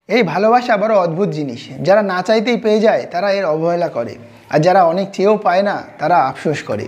এই ভালোবাসা বড় অদ্ভুত জিনিস। যারা না চাইতেই পেয়ে যায় তারা এর অবহেলা করে, আর যারা অনেক চেয়েও পায় না তারা আফসোস করে।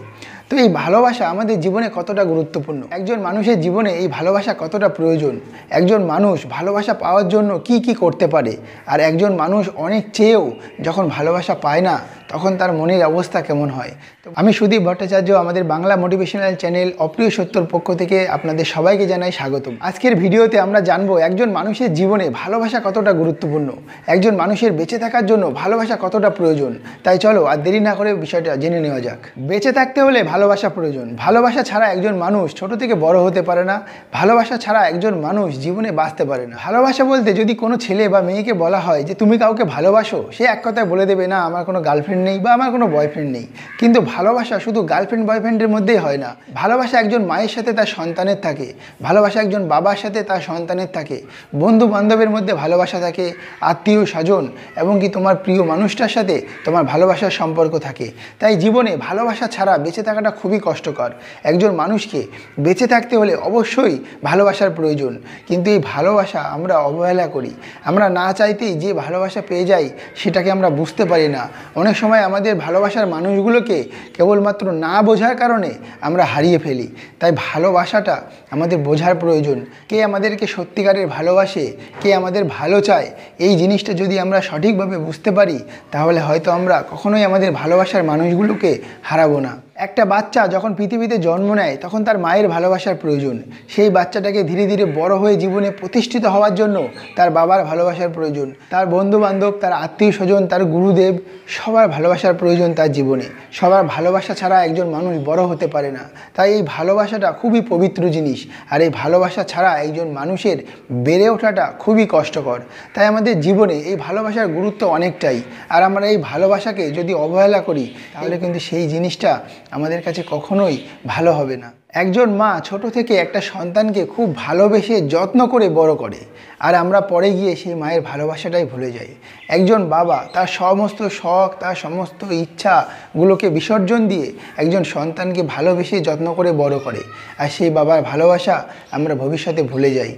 তো এই ভালোবাসা আমাদের জীবনে কতটা গুরুত্বপূর্ণ, একজন মানুষের জীবনে এই ভালোবাসা কতটা প্রয়োজন, একজন মানুষ ভালোবাসা পাওয়ার জন্য কি কি করতে পারে, আর একজন মানুষ অনেক চেয়েও যখন ভালোবাসা পায় না তখন তার মনের অবস্থা কেমন হয়। তো আমি সুদীপ ভট্টাচার্য, আমাদের বাংলা মোটিভেশনাল চ্যানেল অপ্রিয় সত্যর পক্ষ থেকে আপনাদের সবাইকে জানাই স্বাগতম। আজকের ভিডিওতে আমরা জানবো একজন মানুষের জীবনে ভালোবাসা কতটা গুরুত্বপূর্ণ, একজন মানুষের বেঁচে থাকার জন্য ভালোবাসা কতটা প্রয়োজন। তাই চলো আর দেরি না করে বিষয়টা জেনে নেওয়া যাক। বেঁচে থাকতে হলে ভালোবাসা প্রয়োজন। ভালোবাসা ছাড়া একজন মানুষ ছোট থেকে বড় হতে পারে না। ভালোবাসা ছাড়া একজন মানুষ জীবনে বাঁচতে পারে না। ভালোবাসা বলতে যদি কোনো ছেলে বা মেয়েকে বলা হয় যে তুমি কাউকে ভালোবাসো, সে এক কথায় বলে দেবে না আমার কোনো গার্লফ্রেন্ড নেই বা আমার কোনো বয়ফ্রেন্ড নেই। কিন্তু ভালোবাসা শুধু গার্লফ্রেন্ড বয়ফ্রেন্ডের মধ্যেই হয় না। ভালোবাসা একজন মায়ের সাথে তার সন্তানের থাকে, ভালোবাসা একজন বাবার সাথে তার সন্তানের থাকে, বন্ধু বান্ধবের মধ্যে ভালোবাসা থাকে, আত্মীয় স্বজন এবং কি তোমার প্রিয় মানুষটার সাথে তোমার ভালোবাসার সম্পর্ক থাকে। তাই জীবনে ভালোবাসা ছাড়া বেঁচে থাকাটা খুবই কষ্টকর। একজন মানুষকে বেঁচে থাকতে হলে অবশ্যই ভালোবাসার প্রয়োজন, কিন্তু এই ভালোবাসা আমরা অবহেলা করি। আমরা না চাইতেই যে ভালোবাসা পেয়ে যাই সেটাকে আমরা বুঝতে পারি না। অনেক সময় আমাদের ভালোবাসার মানুষগুলোকে কেবলমাত্র না বোঝার কারণে আমরা হারিয়ে ফেলি। তাই ভালোবাসাটা আমাদের বোঝার প্রয়োজন। কে আমাদেরকে সত্যিকারের ভালোবাসে, কে আমাদের ভালো চায়, এই জিনিসটা যদি আমরা সঠিকভাবে বুঝতে পারি তাহলে হয়তো আমরা কখনোই আমাদের ভালোবাসার মানুষগুলোকে হারাবো না। একটা বাচ্চা যখন পৃথিবীতে জন্ম নেয় তখন তার মায়ের ভালোবাসার প্রয়োজন। সেই বাচ্চাটাকে ধীরে ধীরে বড় হয়ে জীবনে প্রতিষ্ঠিত হওয়ার জন্য তার বাবার ভালোবাসার প্রয়োজন, তার বন্ধু বান্ধব, তার আত্মীয় স্বজন, তার গুরুদেব, সবার ভালোবাসার প্রয়োজন তার জীবনে। সবার ভালোবাসা ছাড়া একজন মানুষ বড় হতে পারে না। তাই এই ভালোবাসাটা খুবই পবিত্র জিনিস, আর এই ভালোবাসা ছাড়া একজন মানুষের বেড়ে ওঠাটা খুবই কষ্টকর। তাই আমাদের জীবনে এই ভালোবাসার গুরুত্ব অনেকটাই, আর আমরা এই ভালোবাসাকে যদি অবহেলা করি তাহলে কিন্তু সেই জিনিসটা আমাদের কাছে কখনোই ভালো হবে না। একজন মা ছোট থেকে একটা সন্তানকে খুব ভালোবেসে যত্ন করে বড় করে, আর আমরা পরে গিয়ে সেই মায়ের ভালোবাসাটাই ভুলে যাই। একজন বাবা তার সমস্ত শখ, তার সমস্ত ইচ্ছাগুলোকে বিসর্জন দিয়ে একজন সন্তানকে ভালোবেসে যত্ন করে বড় করে, আর সেই বাবার ভালোবাসা আমরা ভবিষ্যতে ভুলে যাই।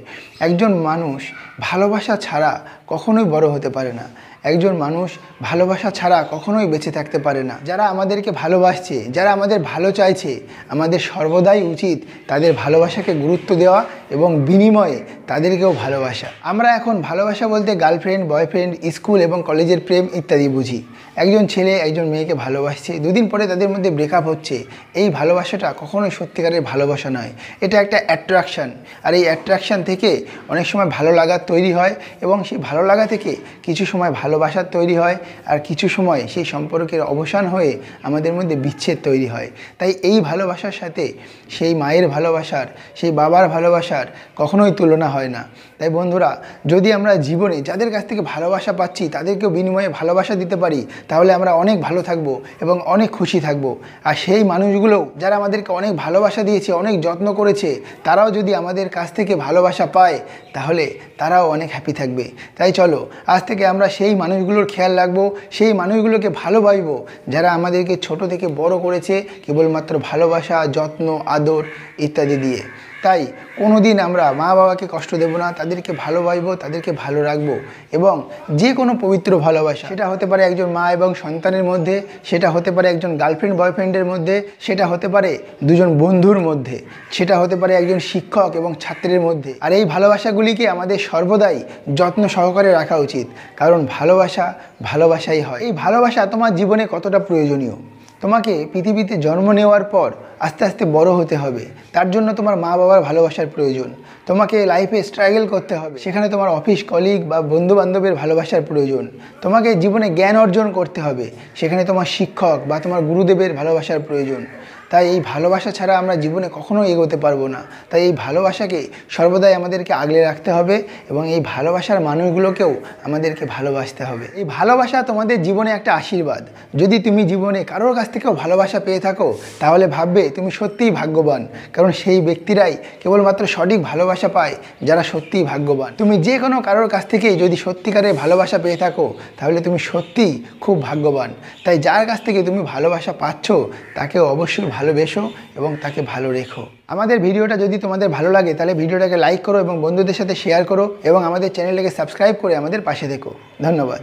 একজন মানুষ ভালোবাসা ছাড়া কখনোই বড় হতে পারে না। একজন মানুষ ভালোবাসা ছাড়া কখনোই বেঁচে থাকতে পারে না। যারা আমাদেরকে ভালোবাসছে, যারা আমাদের ভালো চাইছে, আমাদের সর্বদাই উচিত তাদের ভালোবাসাকে গুরুত্ব দেওয়া এবং বিনিময়ে তাদেরকেও ভালোবাসা। আমরা এখন ভালোবাসা বলতে গার্লফ্রেন্ড, বয়ফ্রেন্ড, স্কুল এবং কলেজের প্রেম ইত্যাদি বুঝি। একজন ছেলে একজন মেয়েকে ভালোবাসছে, দুদিন পরে তাদের মধ্যে ব্রেকআপ হচ্ছে। এই ভালোবাসাটা কখনোই সত্যিকারের ভালোবাসা নয়। এটা একটা অ্যাট্রাকশান, আর এই অ্যাট্রাকশান থেকে অনেক সময় ভালো লাগার তৈরি হয় এবং সেই ভালো লাগা থেকে কিছু সময় ভালোবাসার তৈরি হয়, আর কিছু সময় সেই সম্পর্কের অবসান হয়ে আমাদের মধ্যে বিচ্ছেদ তৈরি হয়। তাই এই ভালোবাসার সাথে সেই মায়ের ভালোবাসার, সেই বাবার ভালোবাসার কখনোই তুলনা হয় না। তাই বন্ধুরা, যদি আমরা জীবনে যাদের কাছ থেকে ভালোবাসা পাচ্ছি তাদেরকেও বিনিময়ে ভালোবাসা দিতে পারি তাহলে আমরা অনেক ভালো থাকবো এবং অনেক খুশি থাকবো। আর সেই মানুষগুলো যারা আমাদেরকে অনেক ভালোবাসা দিয়েছে, অনেক যত্ন করেছে, তারাও যদি আমাদের কাছ থেকে ভালোবাসা পায় তাহলে তারাও অনেক হ্যাপি থাকবে। তাই চলো আজ থেকে আমরা সেই মানুষগুলোর খেয়াল রাখবো, সেই মানুষগুলোকে ভালোবাসবো যারা আমাদেরকে ছোট থেকে বড় করেছে কেবলমাত্র ভালোবাসা, যত্ন, আদর ইত্যাদি দিয়ে। তাই কোনো দিন আমরা মা বাবাকে কষ্ট দেব না, তাদেরকে ভালোবাসবো, তাদেরকে ভালো রাখবো। এবং যে কোনো পবিত্র ভালোবাসা, সেটা হতে পারে একজন মা এবং সন্তানের মধ্যে, সেটা হতে পারে একজন গার্লফ্রেন্ড বয়ফ্রেন্ডের মধ্যে, সেটা হতে পারে দুজন বন্ধুর মধ্যে, সেটা হতে পারে একজন শিক্ষক এবং ছাত্রের মধ্যে। আর এই ভালোবাসাগুলিকে আমাদের সর্বদাই যত্ন সহকারে রাখা উচিত, কারণ ভালোবাসা ভালোবাসাই হয়। এই ভালোবাসা তোমার জীবনে কতটা প্রয়োজনীয়। তোমাকে পৃথিবীতে জন্ম নেওয়ার পর আস্তে আস্তে বড় হতে হবে, তার জন্য তোমার মা বাবার ভালোবাসার প্রয়োজন। তোমাকে লাইফে স্ট্রাগল করতে হবে, সেখানে তোমার অফিস কলিগ বা বন্ধু বান্ধবের ভালোবাসার প্রয়োজন। তোমাকে জীবনে জ্ঞান অর্জন করতে হবে, সেখানে তোমার শিক্ষক বা তোমার গুরুদেবের ভালোবাসার প্রয়োজন। তাই এই ভালোবাসা ছাড়া আমরা জীবনে কখনো এগোতে পারবো না। তাই এই ভালোবাসাকে সর্বদাই আমাদেরকে আগলে রাখতে হবে এবং এই ভালোবাসার মানুষগুলোকেও আমাদেরকে ভালোবাসতে হবে। এই ভালোবাসা তোমাদের জীবনে একটা আশীর্বাদ। যদি তুমি জীবনে কারোর কাছ থেকেও ভালোবাসা পেয়ে থাকো তাহলে ভাববে তুমি সত্যিই ভাগ্যবান, কারণ সেই ব্যক্তিরাই কেবলমাত্র সঠিক ভালোবাসা পায় যারা সত্যিই ভাগ্যবান। তুমি যে কোনো কারোর কাছ থেকেই যদি সত্যিকারের ভালোবাসা পেয়ে থাকো তাহলে তুমি সত্যিই খুব ভাগ্যবান। তাই যার কাছ থেকে তুমি ভালোবাসা পাচ্ছ তাকেও অবশ্যই ভালোবেসো এবং তাকে ভালো রেখো। আমাদের ভিডিওটা যদি তোমাদের ভালো লাগে তাহলে ভিডিওটাকে লাইক করো এবং বন্ধুদের সাথে শেয়ার করো এবং আমাদের চ্যানেলটাকে সাবস্ক্রাইব করে আমাদের পাশে থেকো। ধন্যবাদ।